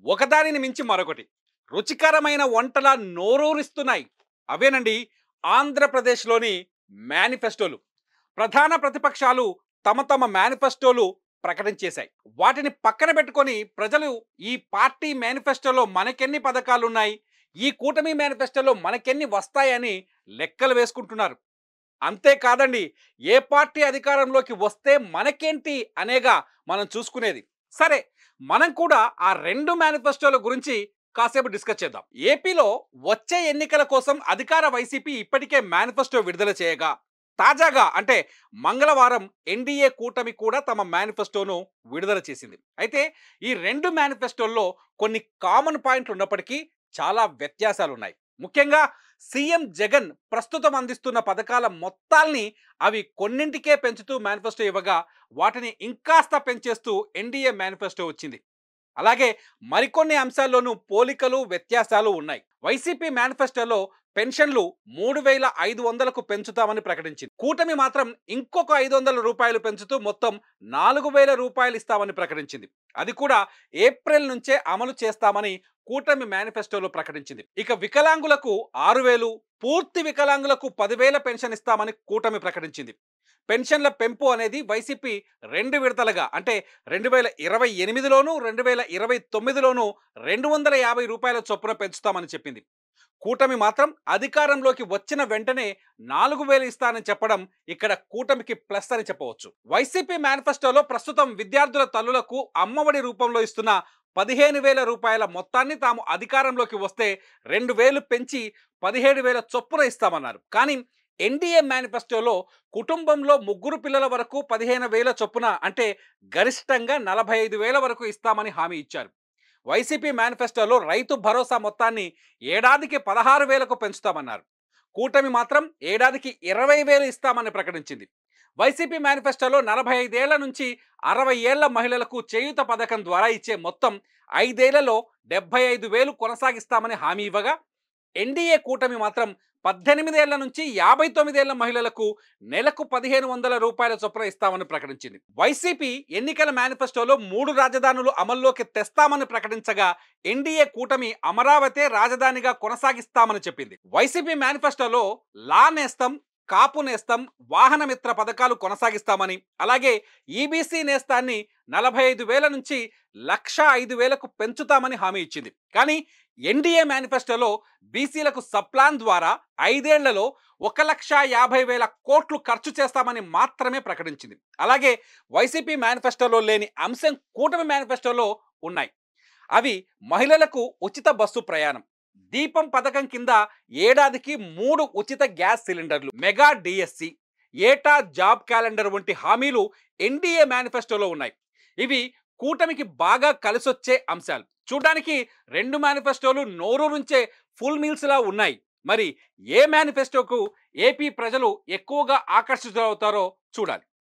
ఒకదానిని మించి మరొకటి రుచికరమైన వంటల నోరూరిస్తున్నాయి. అవేనండి ఆంధ్రప్రదేశ్‌లోని మేనిఫెస్టోలు. ప్రధాన ప్రతిపక్షాలు తమ తమ మేనిఫెస్టోలు ప్రకటించేశాయి. వాటిని పక్కన పెట్టుకొని ప్రజలు ఈ పార్టీ మేనిఫెస్టోలో మనకెన్ని పథకాలున్నాయి, ఈ కూటమి మేనిఫెస్టోలో మనకెన్ని వస్తాయని లెక్కలు వేసుకుంటున్నారు. అంతే కాదండి, ఏ పార్టీ అధికారంలోకి వస్తే మనకేంటి అనేగా మనం చూసుకునేది. సరే, మనం కూడా ఆ 2 మేనిఫెస్టోల గురించి కాసేపు డిస్కస్ చేద్దాం. ఏపీలో వచ్చే ఎన్నికల కోసం అధికార వైసీపీ ఇప్పటికే మేనిఫెస్టో విడుదల చేయగా, తాజాగా అంటే మంగళవారం ఎన్డీఏ కూటమి కూడా తమ మేనిఫెస్టోను విడుదల చేసింది. అయితే ఈ 2 మేనిఫెస్టోల్లో కొన్ని కామన్ పాయింట్లు ఉన్నప్పటికీ చాలా వ్యత్యాసాలున్నాయి. ముఖ్యంగా సీఎం జగన్ ప్రస్తుతం అందిస్తున్న పథకాల మొత్తాల్ని అవి కొన్నింటికే పెంచుతూ మేనిఫెస్టో ఇవ్వగా, వాటిని ఇంకాస్త పెంచేస్తూ ఎన్డీఏ మేనిఫెస్టో వచ్చింది. అలాగే మరికొన్ని అంశాల్లోనూ పోలికలు వ్యత్యాసాలు ఉన్నాయి. వైసీపీ మేనిఫెస్టోలో పెన్షన్లు 3,500కు పెంచుతామని ప్రకటించింది. కూటమి మాత్రం ఇంకొక 500 రూపాయలు పెంచుతూ మొత్తం 4,000 రూపాయలు ఇస్తామని ప్రకటించింది. అది కూడా ఏప్రిల్ నుంచే అమలు చేస్తామని కూటమి మేనిఫెస్టోలో ప్రకటించింది. ఇక వికలాంగులకు 6,000, పూర్తి వికలాంగులకు 10,000 పెన్షన్ ఇస్తామని కూటమి ప్రకటించింది. పెన్షన్ల పెంపు అనేది వైసీపీ 2 విడతలుగా అంటే 2028లోను 2029లోను 250 రూపాయల చొప్పున పెంచుతామని చెప్పింది. కూటమి మాత్రం అధికారంలోకి వచ్చిన వెంటనే 4,000 ఇస్తానని చెప్పడం ఇక్కడ కూటమికి ప్లస్ అని చెప్పవచ్చు. వైసీపీ మేనిఫెస్టోలో ప్రస్తుతం విద్యార్థుల తల్లులకు అమ్మఒడి రూపంలో ఇస్తున్న 15,000 రూపాయల మొత్తాన్ని తాము అధికారంలోకి వస్తే 2,000 పెంచి 17,000 చొప్పున ఇస్తామన్నారు. కానీ ఎన్డీఏ మేనిఫెస్టోలో కుటుంబంలో 3 పిల్లల వరకు 15,000 చొప్పున అంటే గరిష్టంగా 45,000 వరకు ఇస్తామని హామీ ఇచ్చారు. వైసీపీ మేనిఫెస్టోలో రైతు భరోసా మొత్తాన్ని ఏడాదికి 16,000కు పెంచుతామన్నారు. కూటమి మాత్రం ఏడాదికి 20,000 ఇస్తామని ప్రకటించింది. వైసీపీ మేనిఫెస్టోలో 45 ఏళ్ల నుంచి 60 ఏళ్ల మహిళలకు చేయూత పథకం ద్వారా ఇచ్చే మొత్తం 5 ఏళ్లలో 75,000 కొనసాగిస్తామని హామీ ఇవ్వగా, ఎన్డీఏ కూటమి మాత్రం 18 ఏళ్ల నుంచి 59 ఏళ్ల మహిళలకు నెలకు 1,500 రూపాయల చొప్పున ఇస్తామని ప్రకటించింది. వైసీపీ ఎన్నికల మేనిఫెస్టోలో 3 రాజధానులు అమల్లోకి తెస్తామని ప్రకటించగా, ఎన్డీఏ కూటమి అమరావతి రాజధానిగా కొనసాగిస్తామని చెప్పింది. వైసీపీ మేనిఫెస్టోలో లా నేస్తం, కాపు నేస్తం, వాహన మిత్ర పథకాలు కొనసాగిస్తామని, అలాగే ఈబీసీ నేస్తాన్ని 45,000 నుంచి 1,05,000కు పెంచుతామని హామీ ఇచ్చింది. కానీ ఎన్డీఏ మేనిఫెస్టోలో బీసీలకు సప్లాన్ ద్వారా 5 ఏళ్లలో 1,50,000 కోట్లు ఖర్చు చేస్తామని మాత్రమే ప్రకటించింది. అలాగే వైసీపీ మేనిఫెస్టోలో లేని అంశం కూటమి మేనిఫెస్టోలో ఉన్నాయి. అవి మహిళలకు ఉచిత బస్సు ప్రయాణం, దీపం పథకం కింద ఏడాదికి 3 ఉచిత గ్యాస్ సిలిండర్లు, మెగా డిఎస్సి, ఏటా జాబ్ క్యాలెండర్ వంటి హామీలు ఎన్డీఏ మేనిఫెస్టోలో ఉన్నాయి. ఇవి కూటమికి బాగా కలిసొచ్చే అంశాలు. చూడడానికి 2 మేనిఫెస్టోలు నోరూరించే ఫుల్ మీల్స్ లా ఉన్నాయి. మరి ఏ మేనిఫెస్టోకు ఏపీ ప్రజలు ఎక్కువగా ఆకర్షితులవుతారో చూడాలి.